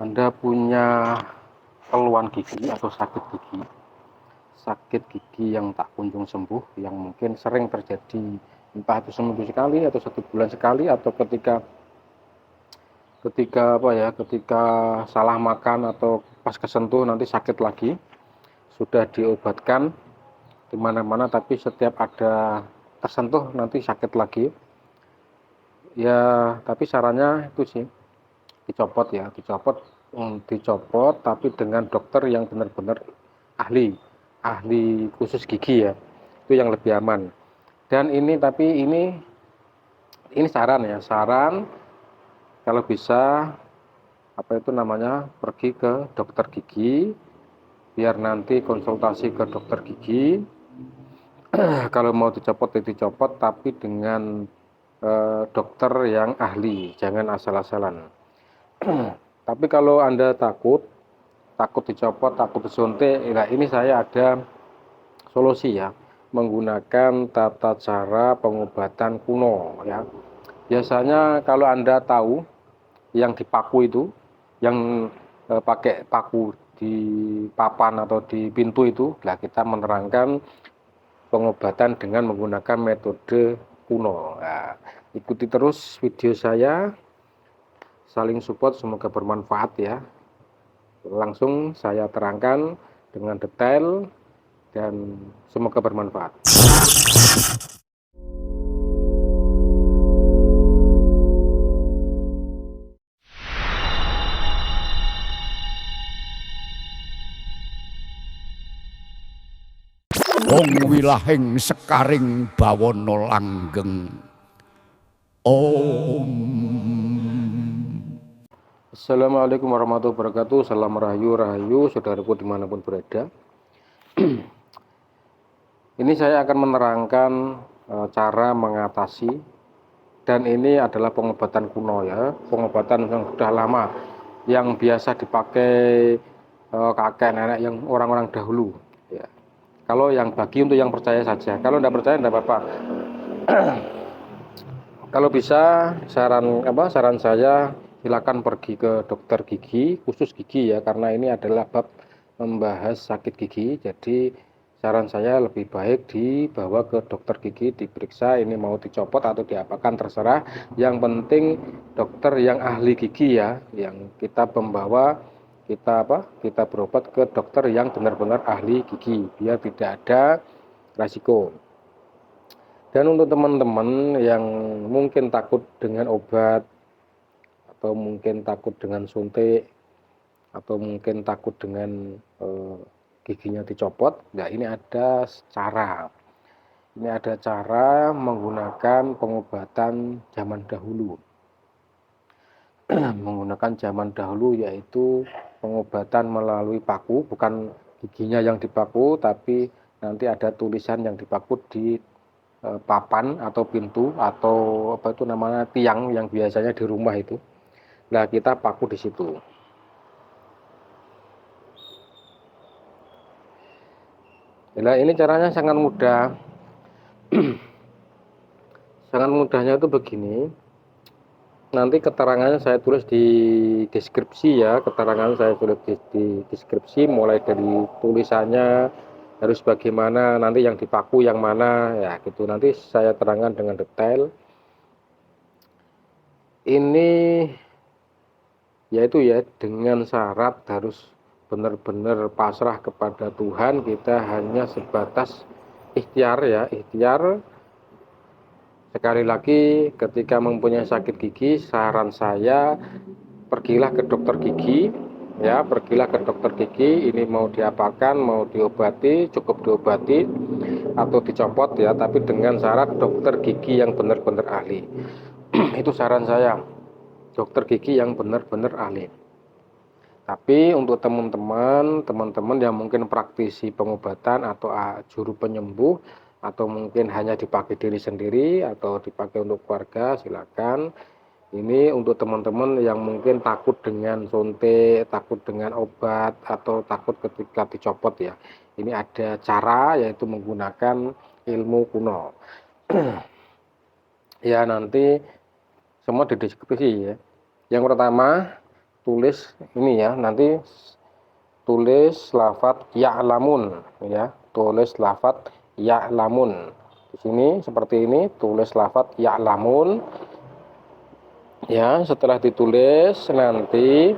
Anda punya keluhan gigi atau sakit gigi yang tak kunjung sembuh, yang mungkin sering terjadi entah itu seminggu sekali atau 1 bulan sekali, atau ketika salah makan atau pas kesentuh nanti sakit lagi, sudah diobatkan di mana-mana tapi setiap ada tersentuh nanti sakit lagi. Ya, tapi sarannya itu sih dicopot ya, dicopot tapi dengan dokter yang benar-benar ahli ahli khusus gigi ya, itu yang lebih aman. Dan ini saran kalau bisa pergi ke dokter gigi, biar nanti konsultasi ke dokter gigi. Kalau mau dicopot ya dicopot, tapi dengan dokter yang ahli, jangan asal-asalan. Tapi kalau Anda takut dicopot, takut disuntik, nah ini saya ada solusi ya, menggunakan tata cara pengobatan kuno ya. Biasanya kalau Anda tahu yang dipaku itu, yang pakai paku di papan atau di pintu itu, lah kita menerangkan pengobatan dengan menggunakan metode kuno. Nah, ikuti terus video saya, saling support, semoga bermanfaat ya. Langsung saya terangkan dengan detail dan semoga bermanfaat. Wong wilahing sekaring bawana langgeng. Om. Assalamualaikum warahmatullahi wabarakatuh. Salam rahayu saudaraku dimanapun berada. Ini saya akan menerangkan cara mengatasi, dan ini adalah pengobatan kuno ya, pengobatan yang sudah lama, yang biasa dipakai kakek nenek yang orang-orang dahulu ya. Kalau untuk yang percaya saja, kalau tidak percaya tidak apa-apa. Kalau bisa saran saya, silakan pergi ke dokter gigi, khusus gigi ya, karena ini adalah bab membahas sakit gigi. Jadi saran saya lebih baik dibawa ke dokter gigi, diperiksa ini mau dicopot atau diapakan terserah. Yang penting dokter yang ahli gigi ya, yang kita berobat ke dokter yang benar-benar ahli gigi, biar tidak ada resiko. Dan untuk teman-teman yang mungkin takut dengan obat, atau mungkin takut dengan suntik, atau mungkin takut dengan giginya dicopot, nah ini ada cara. Ini ada cara menggunakan pengobatan zaman dahulu. Menggunakan zaman dahulu yaitu pengobatan melalui paku, bukan giginya yang dipaku, tapi nanti ada tulisan yang dipaku di papan atau pintu atau tiang yang biasanya di rumah itu. Nah, kita paku di situ. Nah, ini caranya sangat mudah. Sangat mudahnya itu begini. Nanti keterangannya saya tulis di deskripsi ya, keterangan saya tulis di deskripsi, mulai dari tulisannya harus bagaimana, nanti yang dipaku yang mana ya gitu, nanti saya terangkan dengan detail. Ini yaitu ya, dengan syarat harus benar-benar pasrah kepada Tuhan. Kita hanya sebatas ikhtiar ya, ikhtiar. Sekali lagi, ketika mempunyai sakit gigi, saran saya pergilah ke dokter gigi ya, pergilah ke dokter gigi. Ini mau diapakan, mau diobati, cukup diobati atau dicopot ya, tapi dengan syarat dokter gigi yang benar-benar ahli. Itu saran saya, dokter gigi yang benar-benar ahli. Tapi untuk teman-teman yang mungkin praktisi pengobatan atau juru penyembuh, atau mungkin hanya dipakai diri sendiri atau dipakai untuk keluarga, silakan. Ini untuk teman-teman yang mungkin takut dengan suntik, takut dengan obat, atau takut ketika dicopot ya. Ini ada cara, yaitu menggunakan ilmu kuno. Ya, nanti semua dideskripsi ya. Yang pertama, tulis ini ya, nanti tulis lafadz ya'lamun ya, tulis lafadz ya'lamun. Di sini seperti ini, tulis lafadz ya'lamun. Ya, setelah ditulis nanti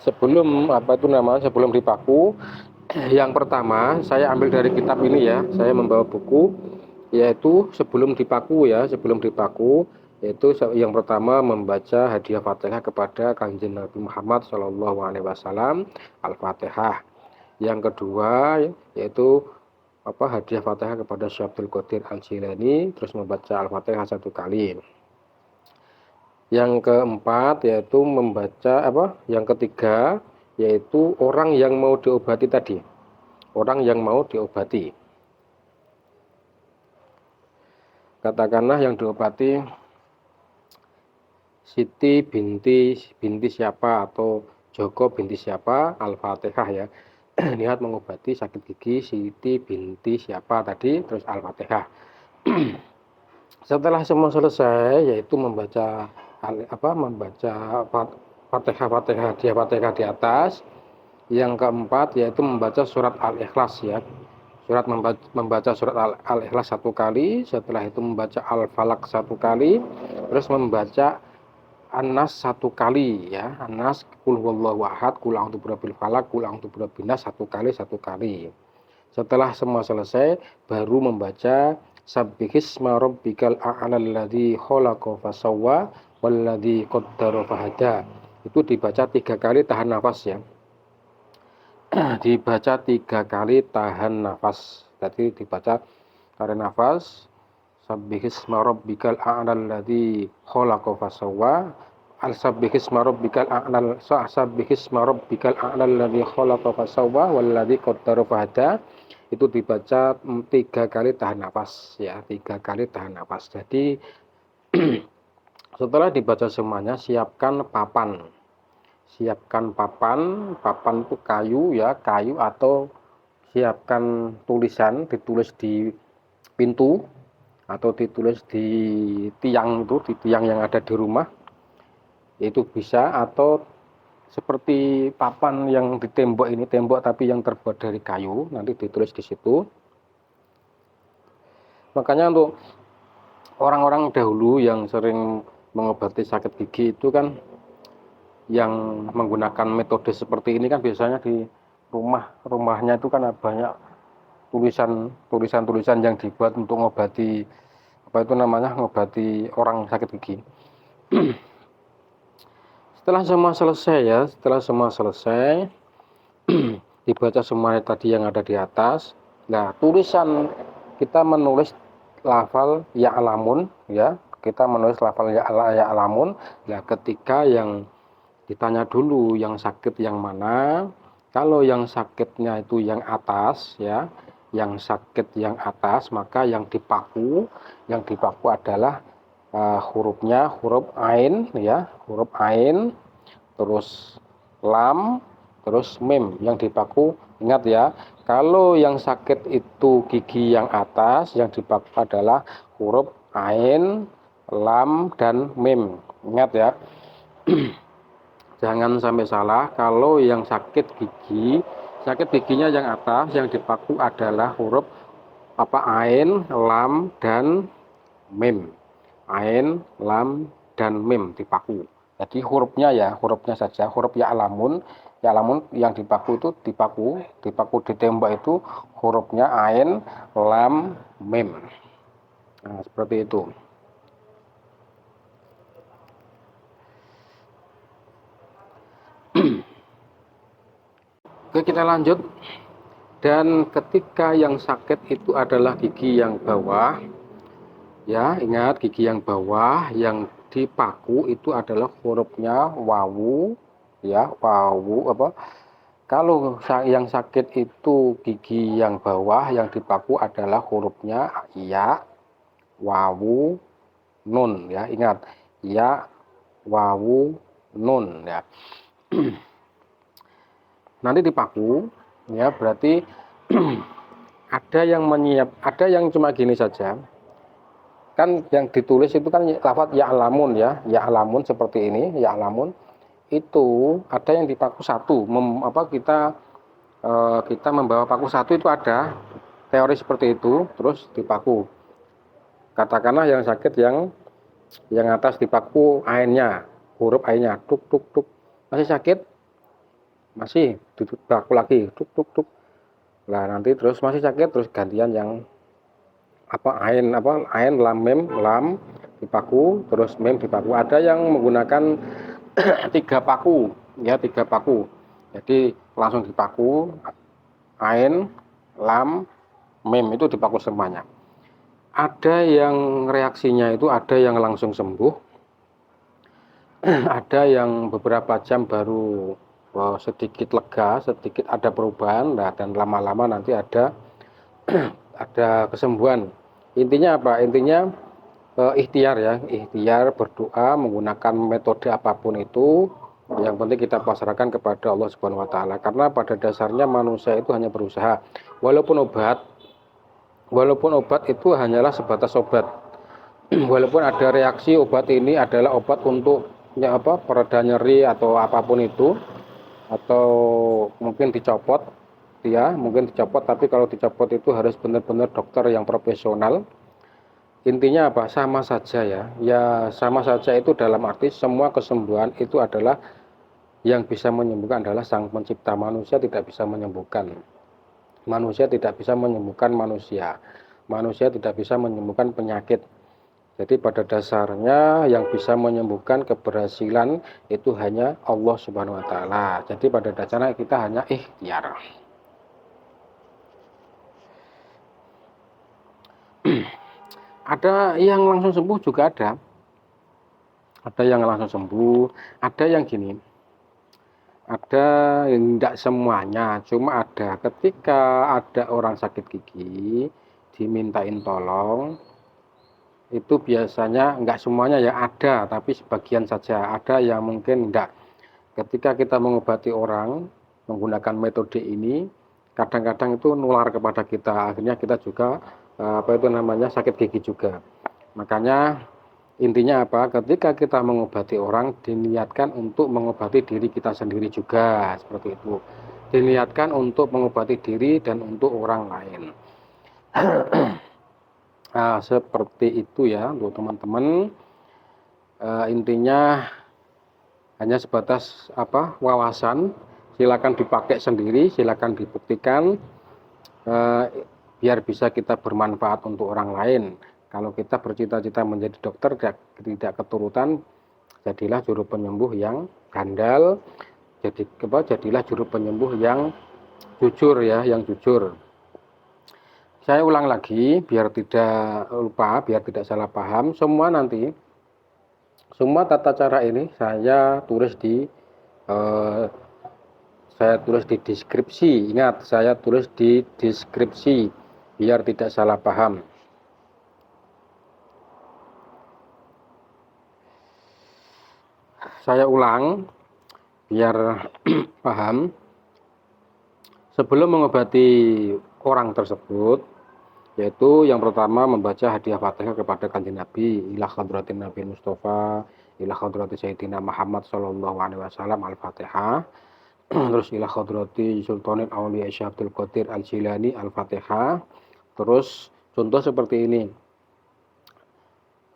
sebelum sebelum dipaku, yang pertama saya ambil dari kitab ini ya, saya membawa buku, yaitu sebelum dipaku ya, yaitu yang pertama membaca hadiah Fatihah kepada Kanjeng Nabi Muhammad SAW, Al-Fatihah. Yang kedua yaitu hadiah Fatihah kepada Syekh Abdul Qadir Al-Jilani, terus membaca Al-Fatihah 1 kali. Yang keempat yaitu membaca yang ketiga yaitu orang yang mau diobati tadi. Orang yang mau diobati. Katakanlah yang diobati Siti binti siapa atau Joko binti siapa, Al-Fatihah ya. Niat mengobati sakit gigi Siti binti siapa tadi, terus Al-Fatihah. Setelah semua selesai yaitu membaca Fatihah di atas. Yang keempat yaitu membaca surat Al-Ikhlas ya. Membaca surat Al-Ikhlas 1 kali, setelah itu membaca Al-Falaq 1 kali, terus membaca An-Nas 1 kali ya. An-Nas, Qul huwallahu ahad, Qul a'udzu birabbil falaq, Qul a'udzu birabbin nas 1 kali. Setelah semua selesai baru membaca Sabbihisma rabbikal a'lal ladzi khalaqa fasawwa walladzi qaddara fahada. Itu dibaca 3 kali tahan nafas ya. Dibaca 3 kali tahan nafas. Jadi dibaca tarik nafas. Sabbihisma rabbikal a'lal ladzi khalaqa fasawwa. Sabbihisma rabbikal a'lal ladzi khalaqa fasawwa walladzi qaddara fahada. Itu dibaca 3 kali tahan nafas ya, 3 kali tahan nafas. Jadi setelah dibaca semuanya, siapkan papan itu kayu ya, kayu atau siapkan tulisan, ditulis di pintu atau ditulis di tiang yang ada di rumah, itu bisa, atau seperti papan yang di tembok ini, tembok tapi yang terbuat dari kayu, nanti ditulis di situ. Makanya untuk orang-orang dahulu yang sering mengobati sakit gigi itu kan yang menggunakan metode seperti ini kan biasanya di rumahnya itu kan banyak tulisan yang dibuat untuk ngobati ngobati orang sakit gigi. Setelah semua selesai dibaca semuanya tadi yang ada di atas. Nah, tulisan kita menulis lafal ya'lamun ya, kita menulis lafal ya'lamun. Nah, ketika yang ditanya dulu yang sakit yang mana, kalau yang sakitnya itu yang atas ya, yang sakit yang atas, maka yang dipaku adalah hurufnya huruf ain ya, huruf ain, terus lam, terus mim yang dipaku. Ingat ya, kalau yang sakit itu gigi yang atas, yang dipaku adalah huruf ain, lam, dan mim. Ingat ya. Jangan sampai salah, kalau yang sakit giginya yang atas, yang dipaku adalah huruf ain, lam, dan mim. Ain, lam, dan mim dipaku. Jadi hurufnya saja, huruf ya'lamun yang dipaku itu dipaku di tembok itu hurufnya ain, lam, mim. Nah, seperti itu. Oke, kita lanjut. Dan ketika yang sakit itu adalah gigi yang bawah, ya, ingat gigi yang bawah yang dipaku itu adalah hurufnya wawu, ya, wawu Kalau yang sakit itu gigi yang bawah yang dipaku adalah hurufnya ya, wawu, nun, ya, ingat ya, wawu, nun, ya. Nanti dipaku, ya, berarti ada yang cuma gini saja. Kan yang ditulis itu kan lafadz ya'lamun ya, ya'lamun seperti ini, ya'lamun. itu ada yang dipaku satu, kita membawa paku satu itu ada teori seperti itu, terus dipaku. Katakanlah yang sakit yang atas dipaku ainnya, huruf ainnya, tuk tuk tuk, masih sakit, masih dipaku lagi, tuk tuk tuk. Nah nanti terus masih sakit, terus gantian yang ain lam mem lam dipaku, terus mem dipaku. Ada yang menggunakan 3 paku, ya 3 paku. Jadi langsung dipaku, ain, lam, mem itu dipaku semuanya. Ada yang reaksinya itu ada yang langsung sembuh, ada yang beberapa jam baru sedikit lega, sedikit ada perubahan, nah, dan lama-lama nanti ada kesembuhan. Intinya apa? Intinya ikhtiar ya, ikhtiar berdoa menggunakan metode apapun itu, yang penting kita pasrahkan kepada Allah Subhanahu wa taala. Karena pada dasarnya manusia itu hanya berusaha. Walaupun obat itu hanyalah sebatas obat. Walaupun ada reaksi obat ini adalah obat untuk pereda nyeri atau apapun itu, atau mungkin dicopot, tapi kalau dicopot itu harus benar-benar dokter yang profesional. Intinya apa? Sama saja ya sama saja itu dalam arti semua kesembuhan itu adalah yang bisa menyembuhkan adalah Sang Pencipta. Manusia tidak bisa menyembuhkan manusia, manusia tidak bisa menyembuhkan penyakit. Jadi pada dasarnya yang bisa menyembuhkan keberhasilan itu hanya Allah Subhanahu wa taala. Jadi pada dasarnya kita hanya ikhtiar. Ada yang langsung sembuh juga ada. Ada yang langsung sembuh, ada yang gini. Ada yang tidak semuanya, cuma ada ketika ada orang sakit gigi dimintain tolong, itu biasanya enggak semuanya ya ada, tapi sebagian saja. Ada yang mungkin enggak. Ketika kita mengobati orang menggunakan metode ini, kadang-kadang itu nular kepada kita, akhirnya kita juga sakit gigi juga. Makanya intinya apa? Ketika kita mengobati orang, diniatkan untuk mengobati diri kita sendiri juga, seperti itu. Diniatkan untuk mengobati diri dan untuk orang lain. Nah, seperti itu ya untuk teman-teman. Intinya hanya sebatas wawasan. Silakan dipakai sendiri, silakan dibuktikan, biar bisa kita bermanfaat untuk orang lain. Kalau kita bercita-cita menjadi dokter tidak keturutan, jadilah juru penyembuh yang handal, jadilah juru penyembuh yang jujur ya, yang jujur. Saya ulang lagi biar tidak lupa, biar tidak salah paham. Semua tata cara ini saya tulis di deskripsi. Ingat, saya tulis di deskripsi biar tidak salah paham. Saya ulang biar paham. Sebelum mengobati orang tersebut, yaitu yang pertama membaca hadiah Fatihah kepada Kanjeng Nabi, ila hadratin Nabi Mustafa, ila hadrati Sayyidina Muhammad sallallahu alaihi wasallam, Al-Fatihah. Terus ila hadrati Sultanil Auliya Syekh Abdul Qadir Al-Jilani, Al-Fatihah. Terus contoh seperti ini.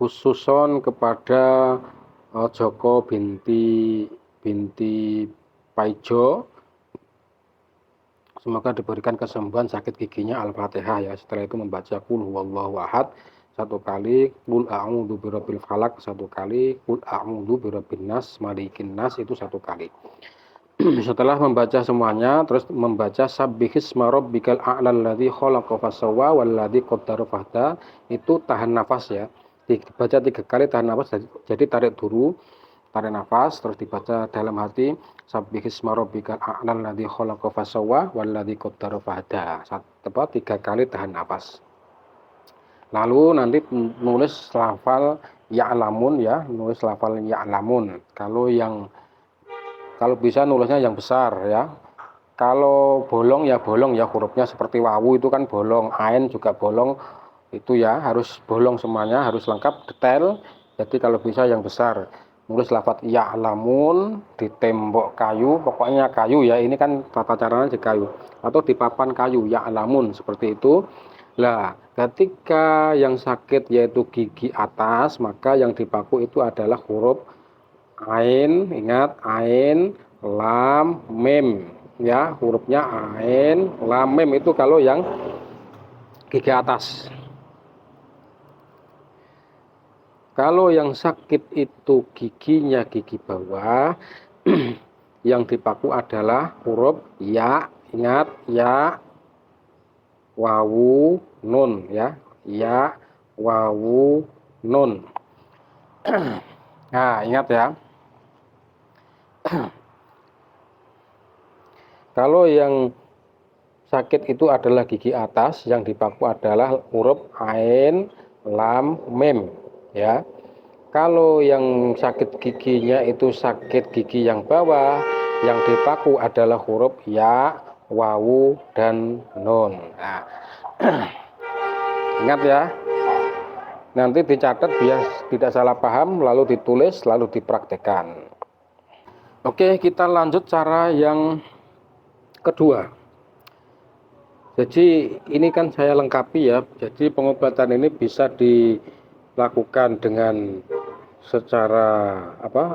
Khususon kepada Joko binti Paijo, semoga diberikan kesembuhan sakit giginya, Al-Fatihah ya. Setelah itu membaca Qul huwallahu ahad 1 kali, Qul a'udzu birabbil falaq 1 kali, Qul a'udzu birabbin nas malikin nas itu 1 kali. Setelah membaca semuanya, terus membaca Sabbihisma rabbikal a'lal ladzi khalaqa fasawwa wal ladzi qaddara fahda, itu tahan nafas ya. Dibaca 3 kali tahan nafas, jadi tarik dulu, tarik nafas, terus dibaca dalam hati Sabbihisma rabbikal a'lal ladzi khalaqa fasawwa wal ladzi qaddara fahda. 3 kali tahan nafas. Lalu nanti nulis lafal ya'lamun ya, nulis lafal ya'lamun. Kalau bisa nulisnya yang besar ya. Kalau bolong ya hurufnya seperti wawu itu kan bolong, ain juga bolong, itu ya harus bolong semuanya, harus lengkap detail. Jadi kalau bisa yang besar. nulis lafadz ya'lamun di tembok kayu, pokoknya kayu ya, ini kan tata caranya di kayu atau di papan kayu, ya'lamun seperti itu. Lah, ketika yang sakit yaitu gigi atas, maka yang dipaku itu adalah huruf ain, ingat ain, lam, mim ya, hurufnya ain, lam, mim itu kalau yang gigi atas. Kalau yang sakit itu giginya gigi bawah, yang dipaku adalah huruf ya, ingat ya, wawu, nun ya, ya, wawu, nun. Nah, ingat ya. Kalau yang sakit itu adalah gigi atas, yang dipaku adalah huruf ain, lam, mim ya. Kalau yang sakit giginya itu sakit gigi yang bawah, yang dipaku adalah huruf ya, wawu, dan nun. Nah, ingat ya. Nanti dicatat biar tidak salah paham, lalu ditulis, lalu dipraktekkan. Oke, kita lanjut cara yang kedua. Jadi ini kan saya lengkapi ya. Jadi pengobatan ini bisa dilakukan dengan secara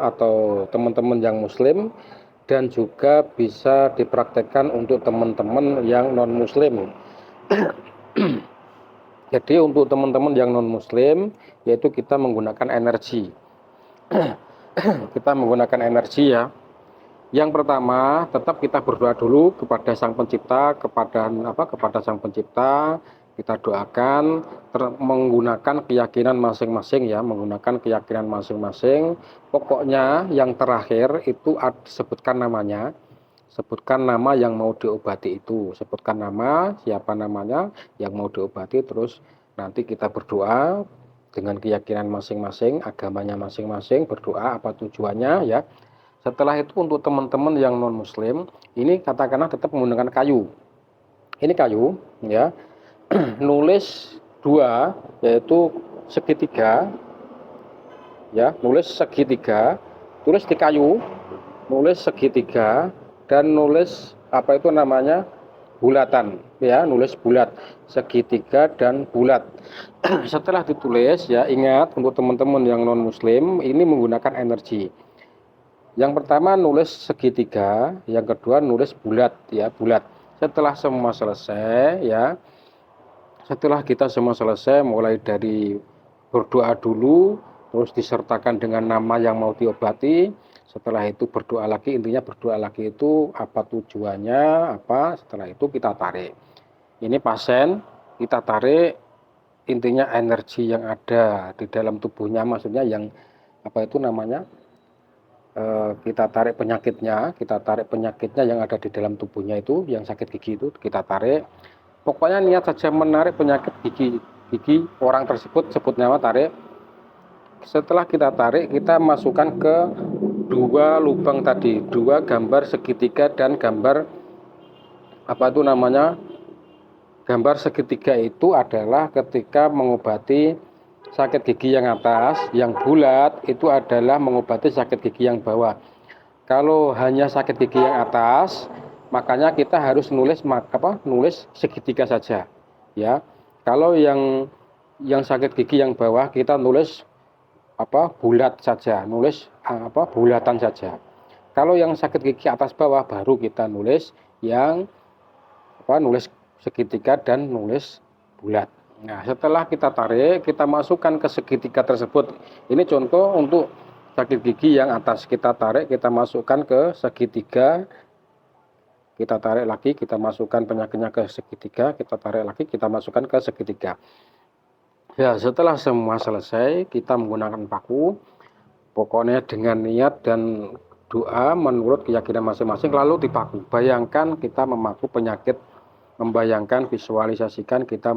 atau teman-teman yang muslim, dan juga bisa dipraktekkan untuk teman-teman yang non muslim. Jadi untuk teman-teman yang non muslim, yaitu kita menggunakan energi. Kita menggunakan energi ya. Yang pertama, tetap kita berdoa dulu kepada Sang Pencipta, kepada Sang Pencipta. Kita doakan menggunakan keyakinan masing-masing ya, menggunakan keyakinan masing-masing. Pokoknya yang terakhir itu sebutkan namanya, sebutkan nama yang mau diobati itu, sebutkan nama, siapa namanya yang mau diobati, terus nanti kita berdoa dengan keyakinan masing-masing, agamanya masing-masing, berdoa apa tujuannya ya. Setelah itu untuk teman-teman yang non muslim, ini katakanlah tetap menggunakan kayu. Ini kayu ya. Nulis dua, yaitu segitiga ya, nulis segitiga, tulis di kayu, nulis segitiga, dan nulis bulatan ya, nulis bulat, segitiga dan bulat. Setelah ditulis ya, ingat untuk teman-teman yang non muslim ini menggunakan energi. Yang pertama nulis segitiga, yang kedua nulis bulat ya, bulat. Setelah semua selesai ya, setelah kita semua selesai, mulai dari berdoa dulu, terus disertakan dengan nama yang mau diobati. Setelah itu berdoa lagi, intinya berdoa lagi itu apa tujuannya, apa. Setelah itu kita tarik. Ini pasien, kita tarik, intinya energi yang ada di dalam tubuhnya, maksudnya yang kita tarik penyakitnya, yang ada di dalam tubuhnya itu, yang sakit gigi itu kita tarik. Pokoknya niat saja menarik penyakit gigi orang tersebut, sebut nama, tarik. Setelah kita tarik, kita masukkan ke dua lubang tadi, dua gambar segitiga dan gambar gambar segitiga itu adalah ketika mengobati sakit gigi yang atas, yang bulat itu adalah mengobati sakit gigi yang bawah. Kalau hanya sakit gigi yang atas, makanya kita harus nulis segitiga saja ya. Kalau yang sakit gigi yang bawah, kita nulis bulat saja, nulis bulatan saja. Kalau yang sakit gigi atas bawah, baru kita nulis yang nulis segitiga dan nulis bulat. Nah, setelah kita tarik, kita masukkan ke segitiga tersebut. Ini contoh untuk sakit gigi yang atas. Kita tarik, kita masukkan ke segitiga. Kita tarik lagi, kita masukkan penyakitnya ke segitiga. Kita tarik lagi, kita masukkan ke segitiga. Ya, setelah semua selesai, kita menggunakan paku. Pokoknya dengan niat dan doa menurut keyakinan masing-masing, lalu dipaku. Bayangkan kita memaku penyakit, membayangkan, visualisasikan kita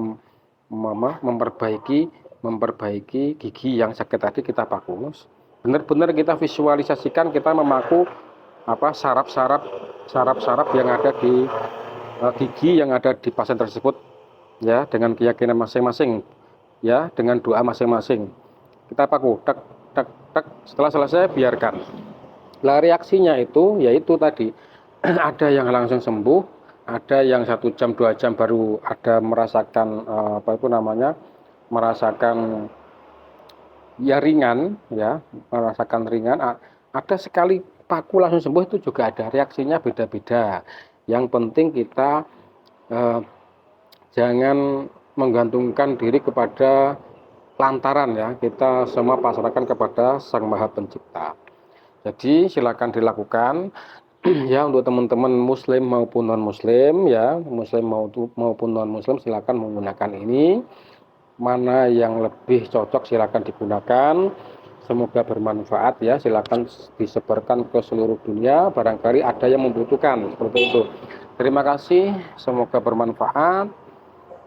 memperbaiki gigi yang sakit tadi, kita paku. Benar-benar kita visualisasikan kita memaku saraf-saraf yang ada di gigi yang ada di pasien tersebut ya, dengan keyakinan masing-masing ya, dengan doa masing-masing. Kita paku, tek tek tek, setelah selesai biarkan. Lah reaksinya itu yaitu tadi ada yang langsung sembuh, ada yang 1 jam 2 jam baru ada merasakan apa itu namanya, merasakan ya ringan ya, merasakan ringan. Ada sekali paku langsung sembuh, itu juga ada, reaksinya beda-beda. Yang penting kita jangan menggantungkan diri kepada lantaran ya, kita semua pasrahkan kepada Sang Maha Pencipta. Jadi silakan dilakukan ya, untuk teman-teman muslim maupun non muslim ya, muslim maupun non muslim silakan menggunakan ini. Mana yang lebih cocok silakan digunakan. Semoga bermanfaat ya, silakan disebarkan ke seluruh dunia, barangkali ada yang membutuhkan seperti itu. Terima kasih, semoga bermanfaat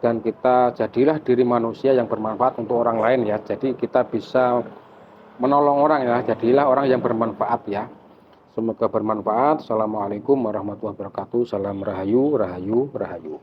dan kita jadilah diri manusia yang bermanfaat untuk orang lain ya. Jadi kita bisa menolong orang ya, jadilah orang yang bermanfaat ya. Semoga bermanfaat. Assalamualaikum warahmatullahi wabarakatuh. Salam rahayu, rahayu, rahayu.